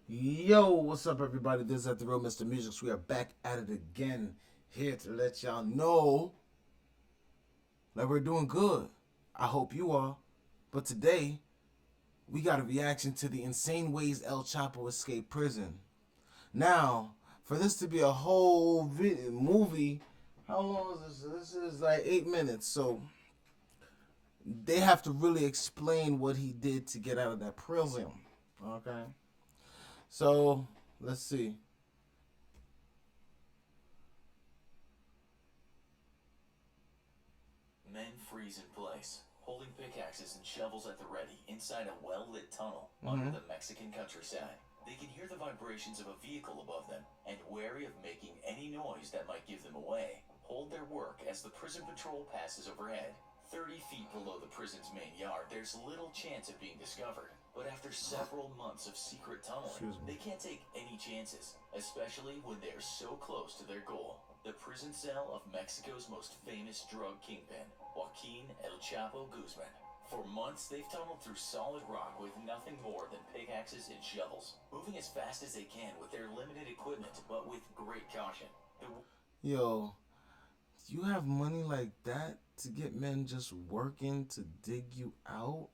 Yo, what's up, everybody? This is at the real Mr. Music. We are back at it again, here to let y'all know that we're doing good. I hope you are. But today, we got a reaction to the insane ways El Chapo escaped prison. Now, for this to be a whole movie, how long is this? This is like 8 minutes. So they have to really explain what he did to get out of that prison. Okay. So let's see. Men freeze in place, holding pickaxes and shovels at the ready inside a well-lit tunnel under the Mexican countryside. They can hear the vibrations of a vehicle above them and, wary of making any noise that might give them away, hold their work as the prison patrol passes overhead. 30 feet below the prison's main yard, there's little chance of being discovered. But after several months of secret tunneling, they can't take any chances, especially when they are so close to their goal. The prison cell of Mexico's most famous drug kingpin, Joaquin El Chapo Guzman. For months, they've tunneled through solid rock with nothing more than pickaxes and shovels, moving as fast as they can with their limited equipment, but with great caution. Yo, you have money like that to get men just working to dig you out?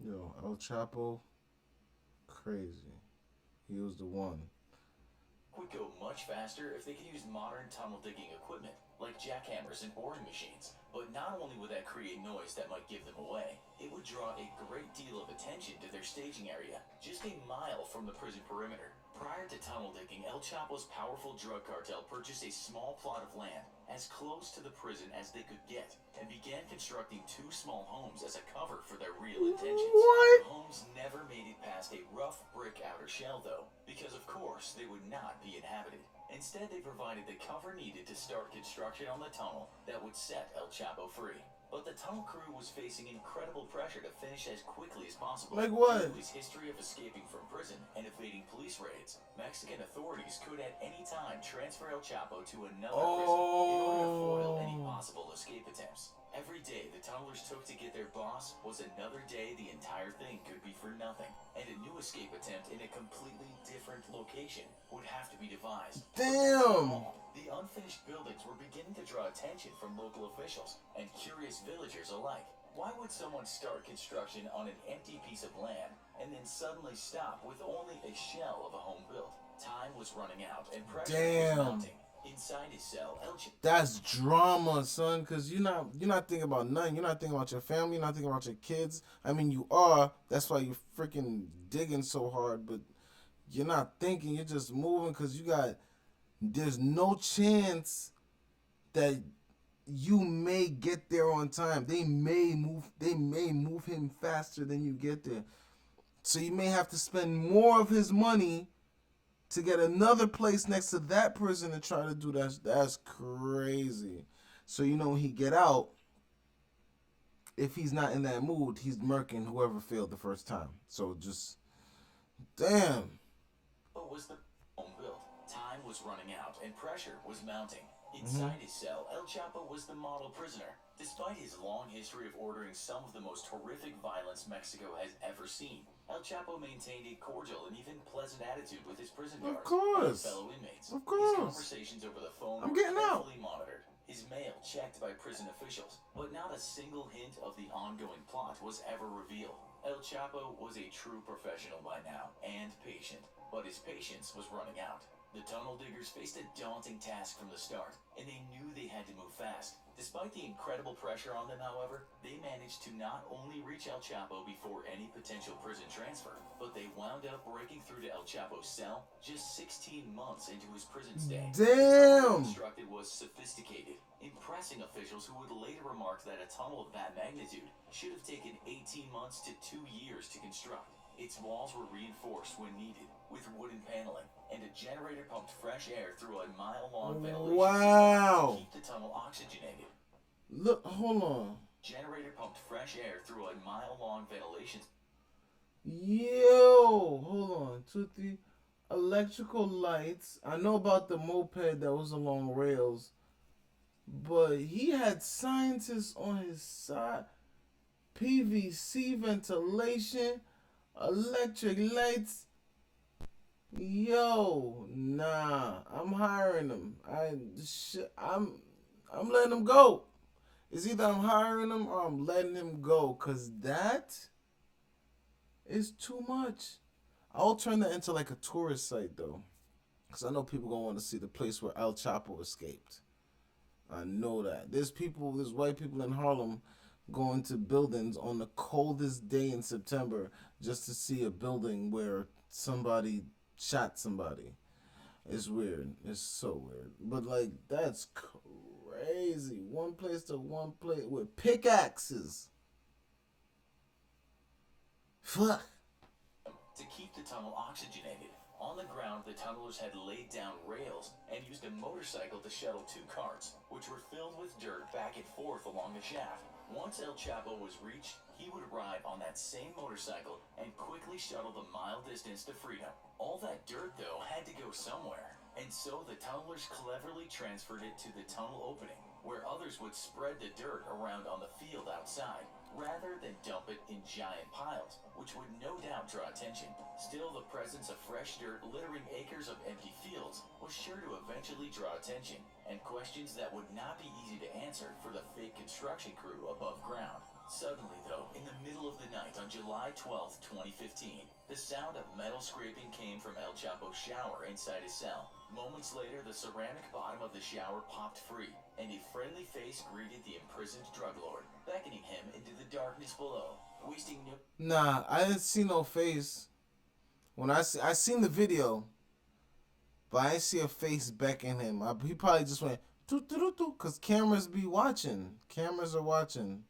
Yo, El Chapo, crazy. He was the one. Would go much faster if they could use modern tunnel digging equipment, like jackhammers and boring machines. But not only would that create noise that might give them away, it would draw a great deal of attention to their staging area, just a mile from the prison perimeter. Prior to tunnel digging, El Chapo's powerful drug cartel purchased a small plot of land as close to the prison as they could get and began constructing two small homes as a cover for their real intentions. What? The homes never made it past a rough brick outer shell, though, because of course they would not be inhabited. Instead, they provided the cover needed to start construction on the tunnel that would set El Chapo free. But the tunnel crew was facing incredible pressure to finish as quickly as possible. Like what? Due to his history of escaping from prison and evading police raids, Mexican authorities could at any time transfer El Chapo to another prison in order to foil any possible escape attempts. Every day the tunnelers took to get their boss was another day the entire thing could be for nothing, and a new escape attempt in a completely different location would have to be devised. Damn! The unfinished buildings were beginning to draw attention from local officials and curious villagers alike. Why would someone start construction on an empty piece of land and then suddenly stop with only a shell of a home built? Time was running out and pressure was Damn! mounting. Inside his cell, That's drama, son. Cause you're not thinking about nothing. You're not thinking about your family. You're not thinking about your kids. I mean, you are. That's why you're freaking digging so hard. But you're not thinking. You're just moving. Cause you got. There's no chance that you may get there on time. They may move. They may move him faster than you get there. So you may have to spend more of his money to get another place next to that person and try to do that. That's crazy. So when he get out, if he's not in that mood, he's murking whoever failed the first time. So just damn. was the home built. Time was running out and pressure was mounting. Inside his cell, El Chapo was the model prisoner. Despite his long history of ordering some of the most horrific violence Mexico has ever seen, El Chapo maintained a cordial and even pleasant attitude with his prison Of guards and his course. fellow inmates. Of His course. conversations over the phone I'm were getting out. carefully monitored, his mail checked by prison officials, but not a single hint of the ongoing plot was ever revealed. El Chapo was a true professional by now, and patient, but his patience was running out. The tunnel diggers faced a daunting task from the start, and they knew they had to move fast. Despite the incredible pressure on them, however, they managed to not only reach El Chapo before any potential prison transfer, but they wound up breaking through to El Chapo's cell just 16 months into his prison stay. The tunnel Damn. constructed was sophisticated, impressing officials who would later remark that a tunnel of that magnitude should have taken 18 months to 2 years to construct. Its walls were reinforced when needed with wooden paneling, and a generator pumped fresh air through a mile-long ventilation system to Wow. keep the tunnel oxygenated. Look, hold on. Generator pumped fresh air through a mile-long ventilation. Yo, hold on. 2, 3. Electrical lights. I know about the moped that was along rails, but he had scientists on his side. PVC ventilation, electric lights. Yo, nah, I'm hiring them. I'm letting them go. It's either I'm hiring him or I'm letting him go, cause that is too much. I'll turn that into like a tourist site though, cause I know people gonna want to see the place where El Chapo escaped. I know that there's white people in Harlem going to buildings on the coldest day in September just to see a building where somebody shot somebody. It's weird. It's so weird. But like that's crazy. One place to one place with pickaxes. Fuck. To keep the tunnel oxygenated. On the ground, the tunnelers had laid down rails and used a motorcycle to shuttle two carts, which were filled with dirt back and forth along the shaft. Once El Chapo was reached, he would ride on that same motorcycle and quickly shuttle the mile distance to freedom. All that dirt, though, had to go somewhere, and so the tunnelers cleverly transferred it to the tunnel opening, where others would spread the dirt around on the field outside, rather than dump it in giant piles, which would no doubt draw attention. Still, the presence of fresh dirt littering acres of empty fields was sure to eventually draw attention, and questions that would not be easy to answer for the fake construction crew above ground. Suddenly, though, in the middle of the night on July 12th, 2015, the sound of metal scraping came from El Chapo's shower inside his cell. Moments later, the ceramic bottom of the shower popped free, and a friendly face greeted the imprisoned drug lord, beckoning him into the darkness below. Wasting no Nah, I didn't see no face. I seen the video, but I didn't see a face beckoning him. He probably just went toot toot toot toot, cause cameras be watching. Cameras are watching.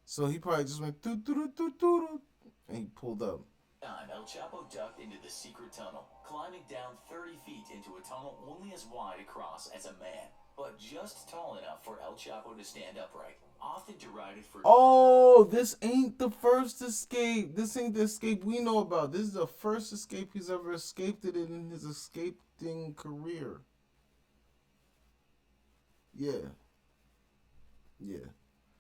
So he probably just went toot toot toot toot toot, and he pulled up. time, El Chapo ducked into the secret tunnel, climbing down 30 feet into a tunnel only as wide across as a man, but just tall enough for El Chapo to stand upright. Often derided for Oh, this ain't the first escape. This ain't the escape we know about. This is the first escape he's ever escaped it in his escaping career. Yeah, yeah.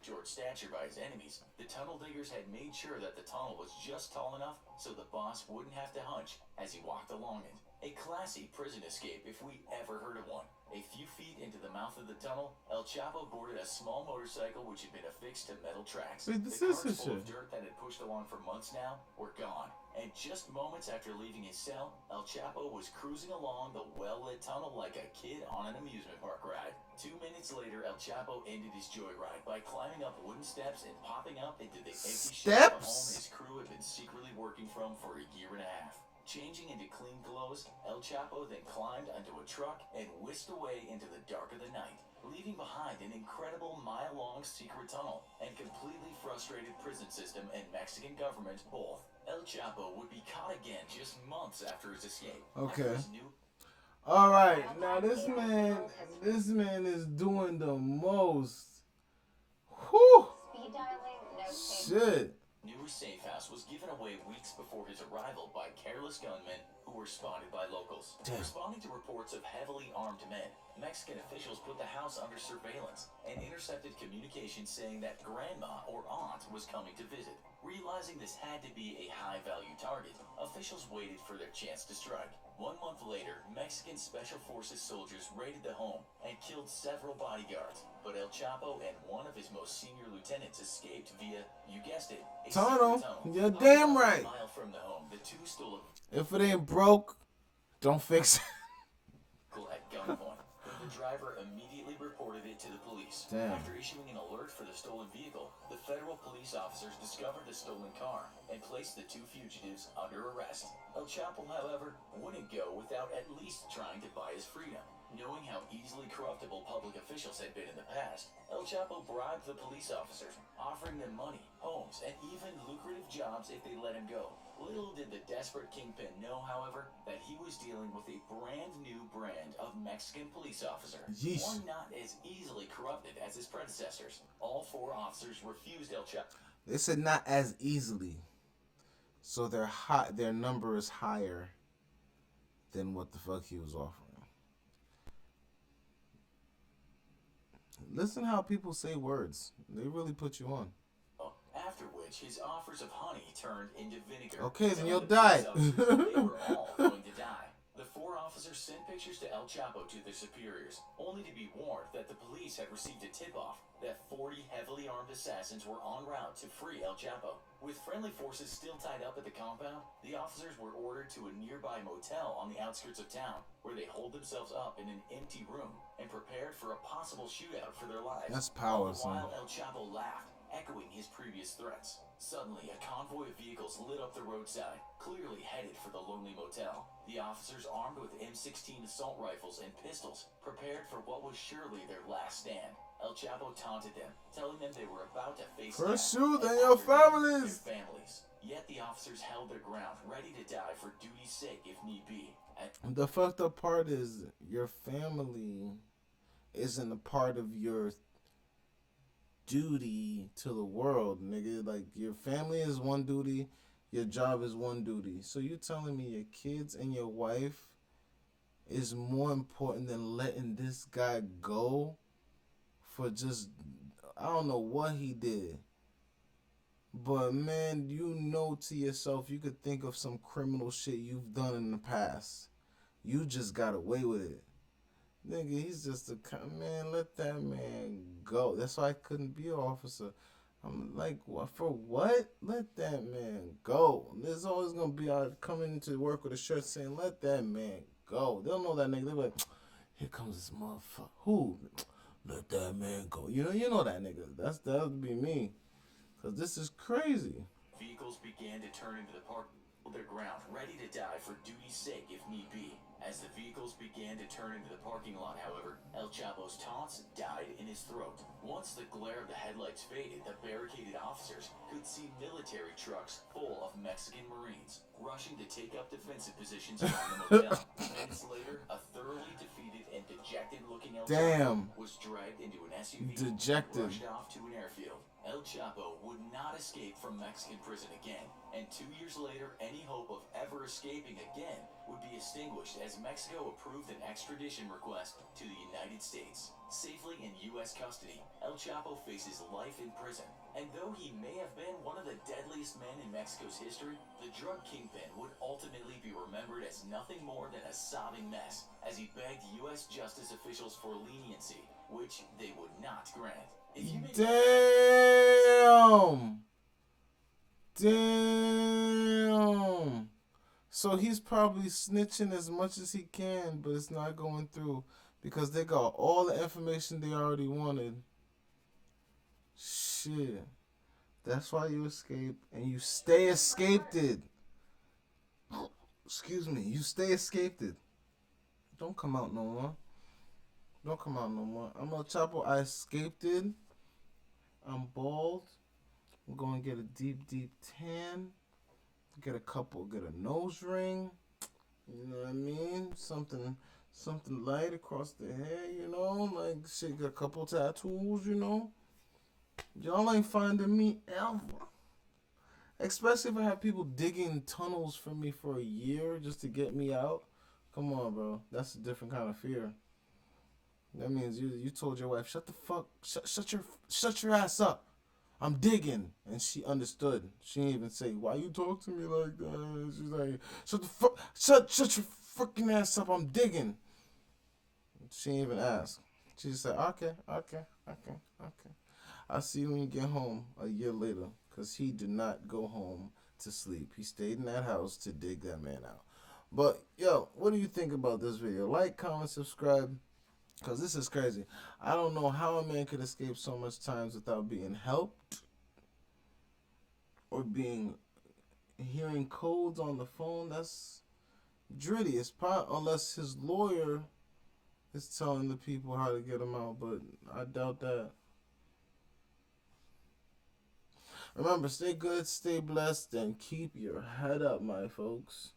George stature by his enemies, the tunnel diggers had made sure that the tunnel was just tall enough so the boss wouldn't have to hunch as he walked along it. A classy prison escape if we ever heard of one. A few feet into the mouth of the tunnel, El Chapo boarded a small motorcycle which had been affixed to metal tracks. Wait, The this is carts this full shit. of dirt that had pushed along for months now were gone. And just moments after leaving his cell, El Chapo was cruising along the well-lit tunnel like a kid on an amusement park ride. 2 minutes later, El Chapo ended his joyride by climbing up wooden steps and popping up into the empty shell of a home Steps? his crew had been secretly working from for a year and a half. Changing into clean clothes, El Chapo then climbed onto a truck and whisked away into the dark of the night, leaving behind an incredible mile-long secret tunnel and completely frustrated prison system and Mexican government both. El Chapo would be caught again just months after his escape. Okay. After his new All right. Now this man is doing the most. Whew. Speed dialing, no Shit. New safe house was given away weeks before his arrival by careless gunmen who were spotted by locals. Damn. Responding to reports of heavily armed men, Mexican officials put the house under surveillance and intercepted communications saying that grandma or aunt was coming to visit. Realizing this had to be a high-value target, officials waited for their chance to strike. 1 month later, Mexican Special Forces soldiers raided the home and killed several bodyguards. But El Chapo and one of his most senior lieutenants escaped via, you guessed it, a Tunnel. secret tunnel. You're About damn a right. mile from the home, the two stole a If it ain't broke, don't fix it. vehicle at gunpoint. The driver immediately reported it to the police. Damn. After issuing an alert for the stolen vehicle, the federal police officers discovered the stolen car and placed the two fugitives under arrest. El Chapo, however, wouldn't go without at least trying to buy his freedom. Knowing how easily corruptible public officials had been in the past, El Chapo bribed the police officers, offering them money, homes, and even lucrative jobs if they let him go. Little did the desperate kingpin know, however, that he was dealing with a brand new brand of Mexican police officer. Yeesh. One not as easily corrupted as his predecessors. All four officers refused El Chapo. They said not as easily. So their number is higher than what the fuck he was offering. Listen how people say words. They really put you on. After after which his offers of honey turned into vinegar, Okay, then telling you'll the die. police officers they were all going to die. The four officers sent pictures to El Chapo to their superiors, only to be warned that the police had received a tip-off that 40 heavily armed assassins were en route to free El Chapo. With friendly forces still tied up at the compound, the officers were ordered to a nearby motel on the outskirts of town, where they holed themselves up in an empty room and prepared for a possible shootout for their lives. That's All power, the son. while, El Chapo laughed, echoing his previous threats. Suddenly, a convoy of vehicles lit up the roadside, clearly headed for the lonely motel. The officers, armed with M16 assault rifles and pistols, prepared for what was surely their last stand. El Chapo taunted them, telling them they were about to face First death, shoot, and then your after them, their families. families. Yet the officers held their ground, ready to die for duty's sake if need be. The fucked up part is your family isn't a part of your duty to the world, nigga. Like, your family is one duty, your job is one duty. So you telling me your kids and your wife is more important than letting this guy go for just, I don't know what he did. But man, you know to yourself, you could think of some criminal shit you've done in the past. You just got away with it. Nigga, he's just a man. Let that man go. That's why I couldn't be an officer. I'm like, what for? What? Let that man go. There's always gonna be out coming into work with a shirt saying, "Let that man go." They'll know that nigga. They're like, "Here comes this motherfucker." Who? Let that man go. You know that nigga. That would be me. Cause this is crazy. Vehicles began to turn into the park, their ground, ready to die for duty's sake if need be. As the vehicles began to turn into the parking lot, however, El Chapo's taunts died in his throat. Once the glare of the headlights faded, the barricaded officers could see military trucks full of Mexican Marines rushing to take up defensive positions around the motel. Minutes later, a thoroughly defeated and dejected-looking El Damn. Chapo was dragged into an SUV Dejected. and rushed off to an airfield. El Chapo would not escape from Mexican prison again, and 2 years later, any hope of ever escaping again would be extinguished as Mexico approved an extradition request to the United States. Safely in U.S. custody, El Chapo faces life in prison, and though he may have been one of the deadliest men in Mexico's history, the drug kingpin would ultimately be remembered as nothing more than a sobbing mess as he begged U.S. justice officials for leniency, which they would not grant. Damn. Damn. So he's probably snitching as much as he can, but it's not going through because they got all the information they already wanted. Shit. That's why you escape and you stay escaped it. Excuse me. You stay escaped it. Don't come out no more. Don't come out no more. I'm El Chapo. I escaped it. I'm bald. I'm going to get a deep, deep tan. Get a nose ring. You know what I mean? Something light across the hair, like shit, get a couple tattoos, Y'all ain't finding me ever. Especially if I have people digging tunnels for me for a year just to get me out. Come on, bro. That's a different kind of fear. That means you told your wife, shut your ass up. I'm digging, and she understood. She didn't even say, "Why you talk to me like that?" She's like, shut your freaking ass up. I'm digging." She didn't even ask. She just said, "Okay. I'll see you when you get home a year later." Cause he did not go home to sleep. He stayed in that house to dig that man out. But yo, what do you think about this video? Like, comment, subscribe. Cause this is crazy. I don't know how a man could escape so much times without being helped or being hearing codes on the phone. That's dritty. It's unless his lawyer is telling the people how to get him out, but I doubt that. Remember, stay good, stay blessed, and keep your head up, my folks.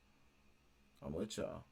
I'm with y'all.